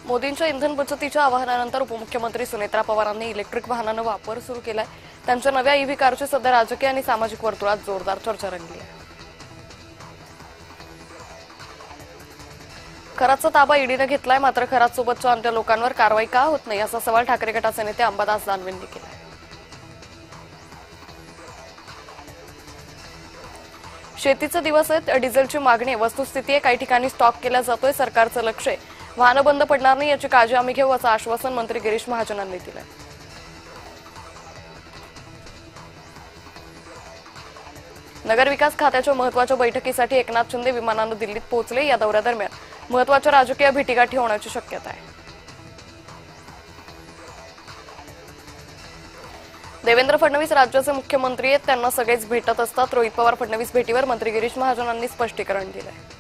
मोदींच्या इंधन बचतीच्या आवाहनानंतर उपमुख्यमंत्री सुनेत्रा पवारांनी इलेक्ट्रिक वाहनांचा वापर सुरू केलाय। त्यांच्या नव्या ईव्ही कारची सध्या राजकीय आणि सामाजिक वर्तुळात जोरदार चर्चा रंगली आहे। खरातचा ताबा ईडीने घेतलाय, मात्र खरात सोबतच्या अन्य लोकांवर कारवाई का होत नाही असा सवाल ठाकरे गटाचे नेते अंबादास दानवेंनी केला। शेतीचे दिवस आहेत, डिझेलची मागणी वस्तुस्थिती आहे, काही ठिकाणी स्टॉक केला जातोय, सरकारचं लक्ष आहे, वाहनं बंद पडणार नाही याची काळजी आम्ही घेऊ असं आश्वासन मंत्री गिरीश महाजनांनी दिलं। नगरविकास खात्याच्या महत्त्वाच्या बैठकीसाठी एकनाथ शिंदे विमानानं दिल्लीत पोहोचले। या दौऱ्यादरम्यान महत्त्वाच्या राजकीय भेटीगाठी होण्याची शक्यता आहे। देवेंद्र फडणवीस राज्याचे मुख्यमंत्री आहेत, त्यांना सगळेच भेटत असतात। रोहित पवार फडणवीस भेटीवर मंत्री गिरीश महाजनांनी स्पष्टीकरण दिलंय।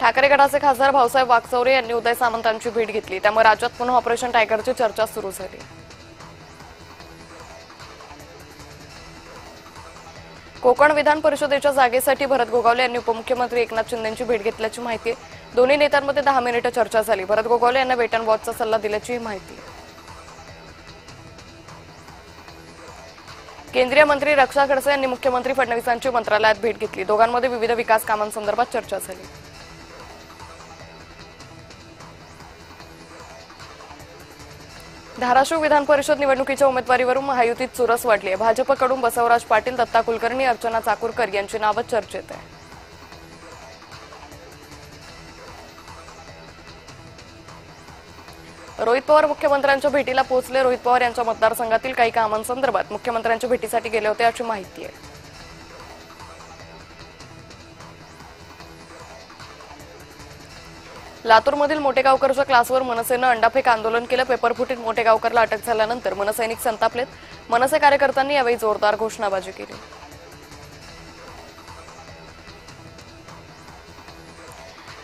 ठाकरे गटाचे खासदार भाऊसाहेब वाकचौरे यांनी उदय सामंतांची भेट घेतली, त्यामुळे राज्यात पुन्हा ऑपरेशन टायगरची चर्चा सुरू झाली। कोकण विधान परिषदेच्या जागेसाठी भरत गोगावले यांनी उपमुख्यमंत्री एकनाथ शिंदेंची भेट घेतल्याची माहिती आहे। दोन्ही नेत्यांमध्ये 10 मिनिटे चर्चा झाली। भरत गोगावले यांना वेट अँड वॉचचा सल्ला दिल्याची माहिती आहे। केंद्रीय मंत्री रक्षा खडसे यांनी मुख्यमंत्री फडणवीसांची मंत्रालयात भेट घेतली। दोघांमध्ये विविध विकास कामांसंदर्भात चर्चा झाली। धाराशिव विधान परिषद निवडणुकीच्या उमेदवारीवरून महायुतीत चुरस वाढली आहे। भाजपकडून बसवराज पाटील, दत्ता कुलकर्णी, अर्चना चाकूरकर यांची नावं चर्चेत आहे। रोहित पवार मुख्यमंत्र्यांच्या भेटीला पोहोचले। रोहित पवार यांच्या मतदारसंघातील काही कामांसंदर्भात मुख्यमंत्र्यांच्या भेटीसाठी गेले होते अशी माहिती आहे। लातूरमधील मोठेगावकरच्या क्लासवर मनसेनं अंडाफेक आंदोलन केलं। पेपरफुटीत मोठेगावकरला अटक झाल्यानंतर मनसैनिक संतापलेत। मनसे कार्यकर्त्यांनी यावेळी जोरदार घोषणाबाजी केली।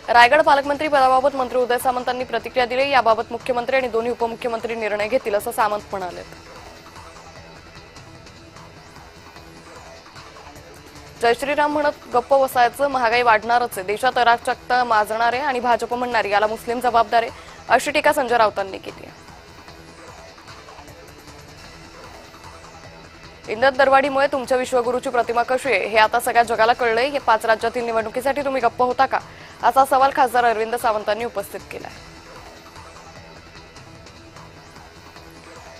रायगड पालकमंत्री पदाबाबत मंत्री उदय सामंतांनी प्रतिक्रिया दिली। याबाबत मुख्यमंत्री आणि दोन्ही उपमुख्यमंत्री निर्णय घेतील असं सामंत म्हणाले। जय श्रीराम म्हणत गप्प बसायचं, महागाई वाढणारच आहे, देशात अराजकता माजणार आहे आणि भाजप म्हणणारी याला मुस्लिम जबाबदार आहे अशी टीका संजय राऊतांनी केली आहे। इंधन दरवाढीमुळे तुमच्या विश्वगुरूची प्रतिमा कशी आहे हे आता सगळ्या जगाला कळलंय। हे 5 राज्यातील निवडणुकीसाठी तुम्ही गप्प होता का असा सवाल खासदार अरविंद सावंतांनी उपस्थित केला आहे।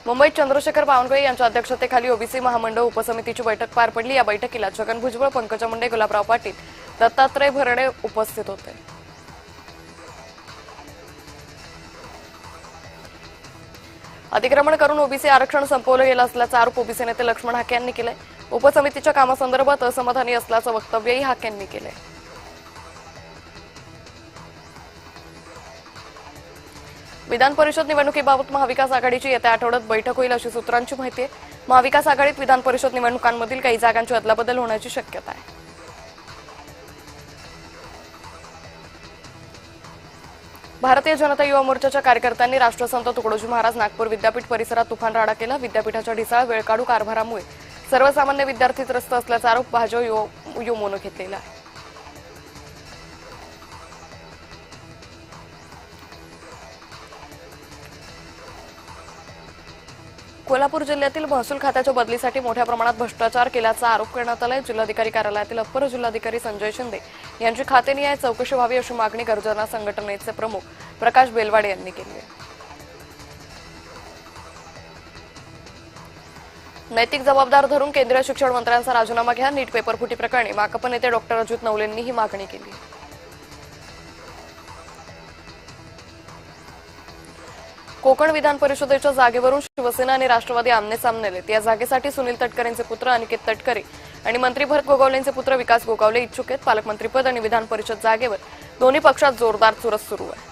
मुंबईत चंद्रशेखर बावनकुळे यांच्या अध्यक्षतेखाली ओबीसी महामंडळ उपसमितीची बैठक पार पडली। या बैठकीला छगन भुजबळ, पंकजा मुंडे, गुलाबराव पाटील, दत्तात्रय भरणे उपस्थित होते। अतिक्रमण करून ओबीसी आरक्षण संपवलं गेलं असल्याचा आरोप ओबीसी नेते लक्ष्मण हाके यांनी केलाय। उपसमितीच्या कामासंदर्भात असमाधानी असल्याचं वक्तव्यही हाके यांनी केलंय। विधान परिषद निवडणुकीबाबत महाविकास आघाडीची येत्या आठवड्यात बैठक होईल अशी सूत्रांची माहिती आहे। महाविकास आघाडीत विधान परिषद निवडणुकांमधील काही जागांची अदलाबदल होण्याची शक्यता आहे। भारतीय जनता युवा मोर्चाच्या कार्यकर्त्यांनी राष्ट्रसंत तुकडोजी महाराज नागपूर विद्यापीठ परिसरात तुफान राडा केला। विद्यापीठाच्या ढिसाळ वेळकाढू कारभारामुळे सर्वसामान्य विद्यार्थी त्रस्त असल्याचा आरोप भाजप युमोनं घेतलेला आहे। कोल्हापूर जिल्ह्यातील महसूल खात्याच्या बदलीसाठी मोठ्या प्रमाणात भ्रष्टाचार केल्याचा आरोप करण्यात आलाय। जिल्हाधिकारी कार्यालयातील अप्पर जिल्हाधिकारी संजय शिंदे यांची खातेनिहाय चौकशी व्हावी अशी मागणी गर्जना संघटनेचे प्रमुख प्रकाश बेलवाडे यांनी केली आहे। नैतिक जबाबदार धरून केंद्रीय शिक्षण मंत्र्यांचा राजीनामा घ्या। नीट पेपरफुटी प्रकरणी माकप नेते डॉक्टर अजित नवलेंनी ही मागणी केली आहे। कोकण विधान परिषदेच्या जागेवरून शिवसेना आणि राष्ट्रवादी आमने-सामने आलेत। या जागेसाठी सुनील तटकरेंचे पुत्र अनिकेत तटकरे आणि मंत्री भरत गोगावलेंचे पुत्र विकास गोगावले इच्छुक आहेत। पालकमंत्रीपद आणि विधान परिषद जागेवर दोन्ही पक्षात जोरदार चुरस सुरू आहे।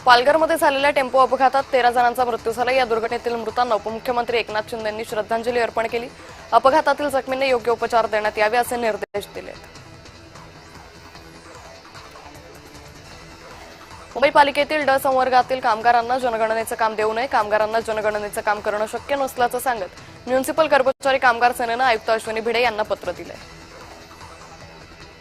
पालघरमध्ये झालेल्या टेम्पो अपघातात 13 जणांचा मृत्यू झाला। या दुर्घटनेतील मृतांना उपमुख्यमंत्री एकनाथ शिंदे यांनी श्रद्धांजली अर्पण केली। अपघातातील जखमींना योग्य उपचार देण्यात यावे असे निर्देश दिलेत। मुंबई पालिकेतील ड संवर्गातील कामगारांना जनगणनेचं काम देऊ नये। कामगारांना जनगणनेचं काम करणं शक्य नसल्याचं सांगत म्युनिसिपल कर्मचारी कामगार सेनेनं आयुक्त अश्विनी भिडे यांना पत्र दिलंय.